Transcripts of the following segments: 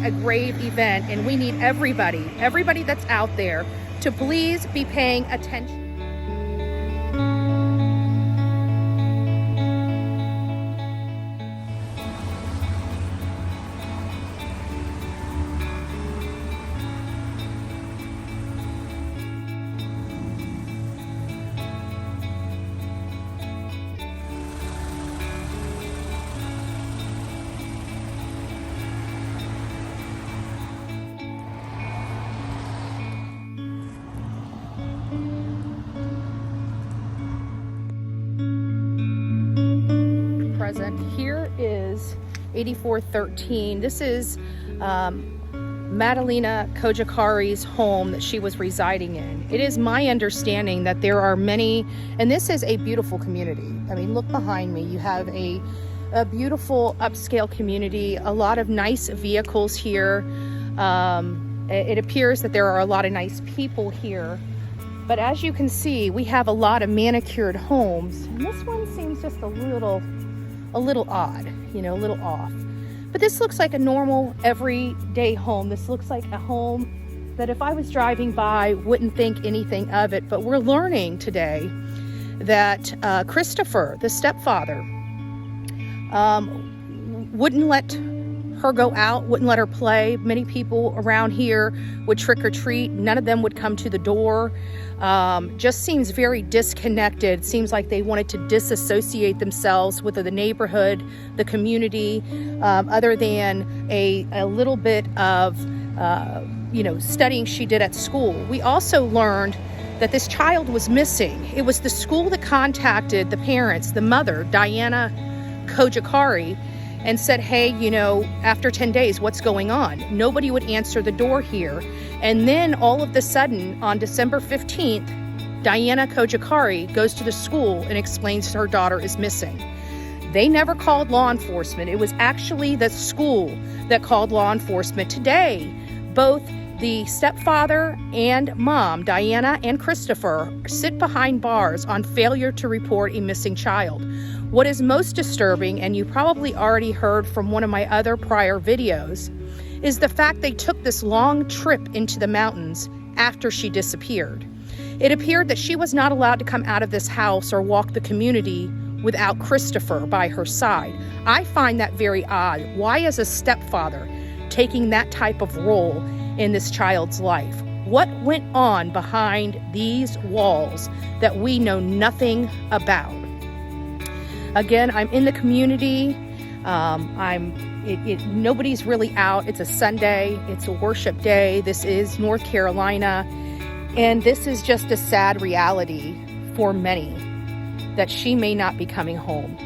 a grave event, and we need everybody that's out there to please be paying attention. Here is 8413. This is Madalina Cojocari's home that she was residing in. It is my understanding that there are many, and this is a beautiful community. I mean, look behind me. You have a beautiful upscale community, a lot of nice vehicles here. It appears that there are a lot of nice people here. But as you can see, we have a lot of manicured homes. And this one seems just a little odd, you know, a little off. But this looks like a normal everyday home. This looks like a home that if I was driving by, wouldn't think anything of it. But we're learning today that Christopher, the stepfather, wouldn't let her go out, wouldn't let her play. Many people around here would trick or treat. None of them would come to the door. Just seems very disconnected. Seems like they wanted to disassociate themselves with the neighborhood, the community, other than a little bit of studying she did at school. We also learned that this child was missing. It was the school that contacted the parents, the mother, Diana Cojocari, and said, hey, after 10 days, what's going on? Nobody would answer the door here. And then all of a sudden, on December 15th, Diana Cojocari goes to the school and explains her daughter is missing. They never called law enforcement. It was actually the school that called law enforcement. Today, both the stepfather and mom, Diana and Christopher, sit behind bars on failure to report a missing child. What is most disturbing, and you probably already heard from one of my other prior videos, is the fact they took this long trip into the mountains after she disappeared. It appeared that she was not allowed to come out of this house or walk the community without Christopher by her side. I find that very odd. Why is a stepfather taking that type of role in this child's life? What went on behind these walls that we know nothing about? Again, I'm in the community. Nobody's really out. It's a Sunday. It's a worship day. This is North Carolina. And this is just a sad reality for many that she may not be coming home.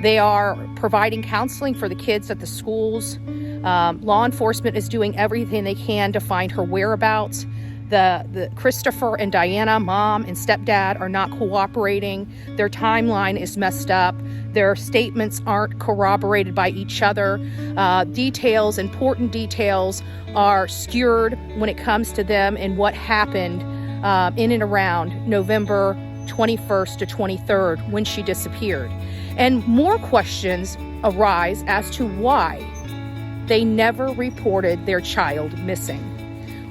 They are providing counseling for the kids at the schools. Law enforcement is doing everything they can to find her whereabouts. The Christopher and Diana, mom and stepdad, are not cooperating. Their timeline is messed up. Their statements aren't corroborated by each other. Important details are skewed when it comes to them and what happened in and around November 21st to 23rd when she disappeared. And more questions arise as to why they never reported their child missing.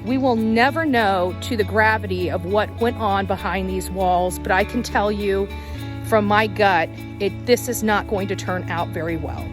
We will never know to the gravity of what went on behind these walls, but I can tell you from my gut, this is not going to turn out very well.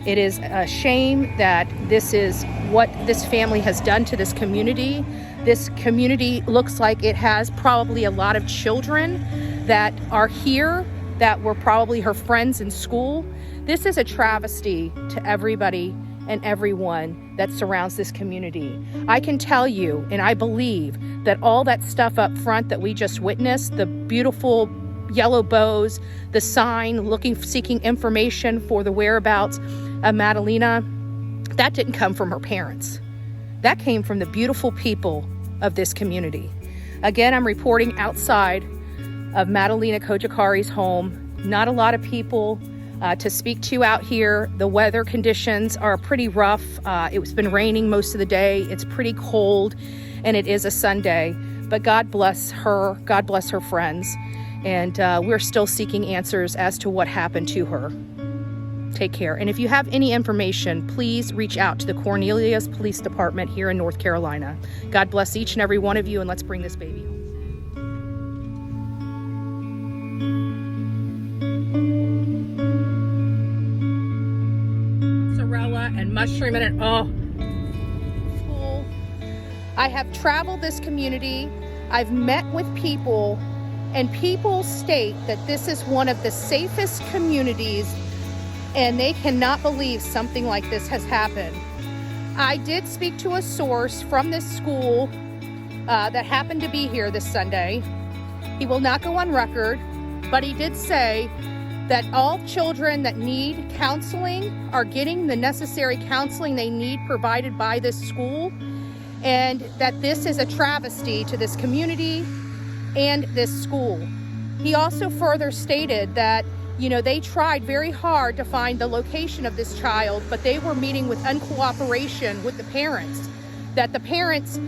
It is a shame that this is what this family has done to this community. This community looks like it has probably a lot of children that are here that were probably her friends in school. This is a travesty to everybody and everyone that surrounds this community. I can tell you, and I believe, that all that stuff up front that we just witnessed, the beautiful yellow bows, the sign seeking information for the whereabouts of Madalina, that didn't come from her parents. That came from the beautiful people of this community. Again, I'm reporting outside of Madalina Cojocari's home. Not a lot of people to speak to out here. The weather conditions are pretty rough. It's been raining most of the day. It's pretty cold, and it is a Sunday. But God bless her. God bless her friends. And we're still seeking answers as to what happened to her. Take care. And if you have any information, please reach out to the Cornelius Police Department here in North Carolina. God bless each and every one of you, and let's bring this baby home. And mushroom in it. Oh, cool. I have traveled this community. I've met with people, and people state that this is one of the safest communities, and they cannot believe something like this has happened. I did speak to a source from this school that happened to be here this Sunday. He will not go on record, but he did say that all children that need counseling are getting the necessary counseling they need provided by this school, and that this is a travesty to this community and this school. He also further stated that, you know, they tried very hard to find the location of this child, but they were meeting with uncooperation with the parents, that the parents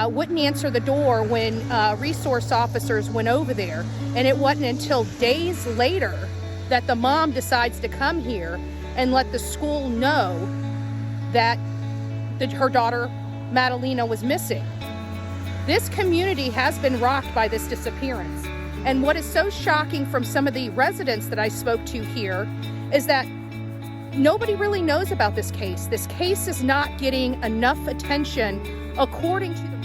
wouldn't answer the door when resource officers went over there. And it wasn't until days later that the mom decides to come here and let the school know that her daughter, Madalina, was missing. This community has been rocked by this disappearance. And what is so shocking from some of the residents that I spoke to here is that nobody really knows about this case. This case is not getting enough attention according to the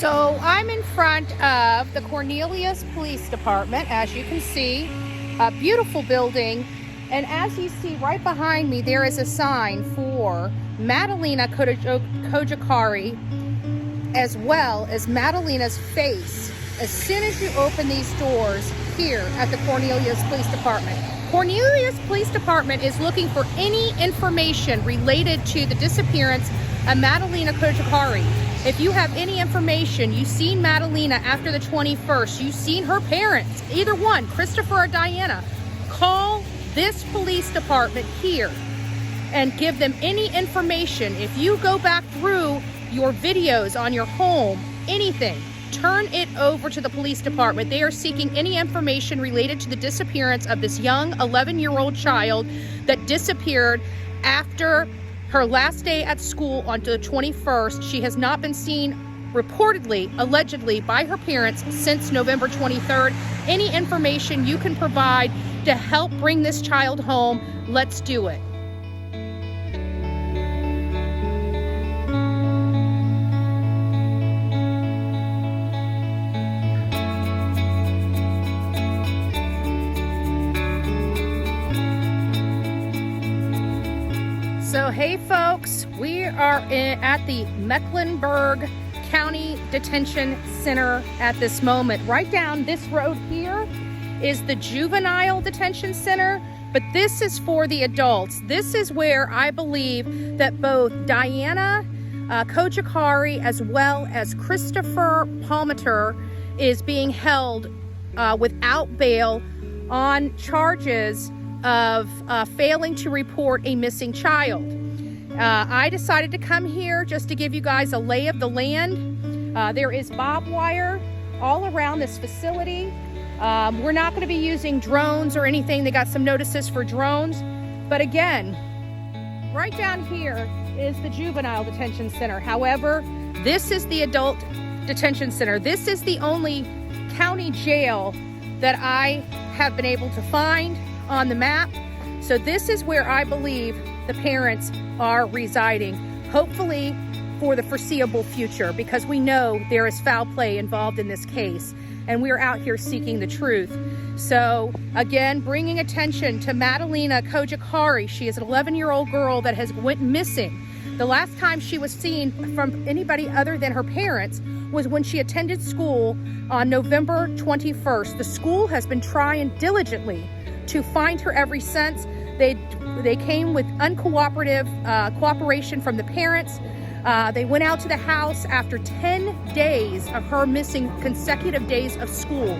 So I'm in front of the Cornelius Police Department, as you can see, a beautiful building. And as you see right behind me, there is a sign for Madalina Cojocarri, as well as Madalina's face. As soon as you open these doors here at the Cornelius Police Department, Cornelius Police Department is looking for any information related to the disappearance of Madalina Cojocarri. If you have any information, you've seen Madalina after the 21st, you've seen her parents, either one, Christopher or Diana, call this police department here and give them any information. If you go back through your videos on your home, anything, turn it over to the police department. They are seeking any information related to the disappearance of this young 11-year-old child that disappeared after her last day at school on the 21st. She has not been seen, reportedly, allegedly, by her parents since November 23rd. Any information you can provide to help bring this child home, let's do it. So hey folks, we are at the Mecklenburg County Detention Center at this moment. Right down this road here is the Juvenile Detention Center, but this is for the adults. This is where I believe that both Diana Cojocarri as well as Christopher Palmiter is being held without bail on charges of failing to report a missing child. I decided to come here just to give you guys a lay of the land. There is barbed wire all around this facility. We're not going to be using drones or anything. They got some notices for drones. But again, right down here is the Juvenile Detention Center. However, this is the Adult Detention Center. This is the only county jail that I have been able to find on the map. So this is where I believe the parents are residing, hopefully for the foreseeable future, because we know there is foul play involved in this case, and we're out here seeking the truth. So again, bringing attention to Madalina Cojocarri. She is an 11-year-old girl that has went missing. The last time she was seen from anybody other than her parents was when she attended school on November 21st. The school has been trying diligently to find her ever since. They came with uncooperative cooperation from the parents. They went out to the house after 10 days of her missing consecutive days of school.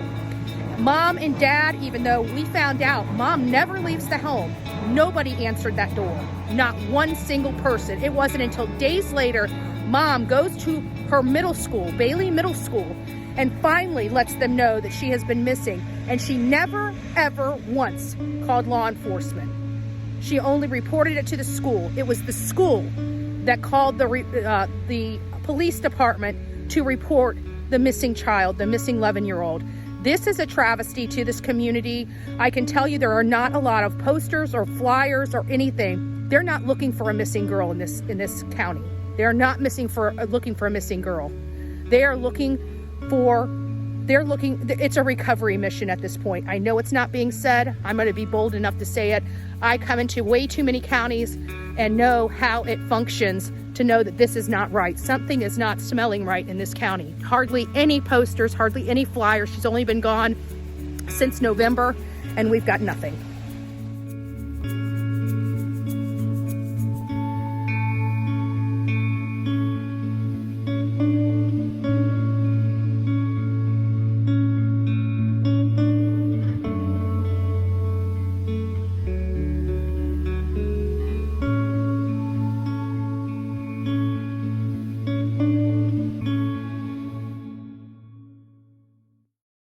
Mom and dad, even though we found out, mom never leaves the home. Nobody answered that door. Not one single person. It wasn't until days later, mom goes to her middle school, Bailey Middle School, and finally lets them know that she has been missing. And she never, ever once called law enforcement. She only reported it to the school. It was the school that called the police department to report the missing child, the missing 11-year-old. This is a travesty to this community. I can tell you there are not a lot of posters or flyers or anything. They're not looking for a missing girl in this county. They are not looking for a missing girl. They are looking for, it's a recovery mission at this point. I know it's not being said. I'm going to be bold enough to say it. I come into way too many counties and know how it functions to know that this is not right. Something is not smelling right in this county. Hardly any posters, hardly any flyers. She's only been gone since November, and we've got nothing.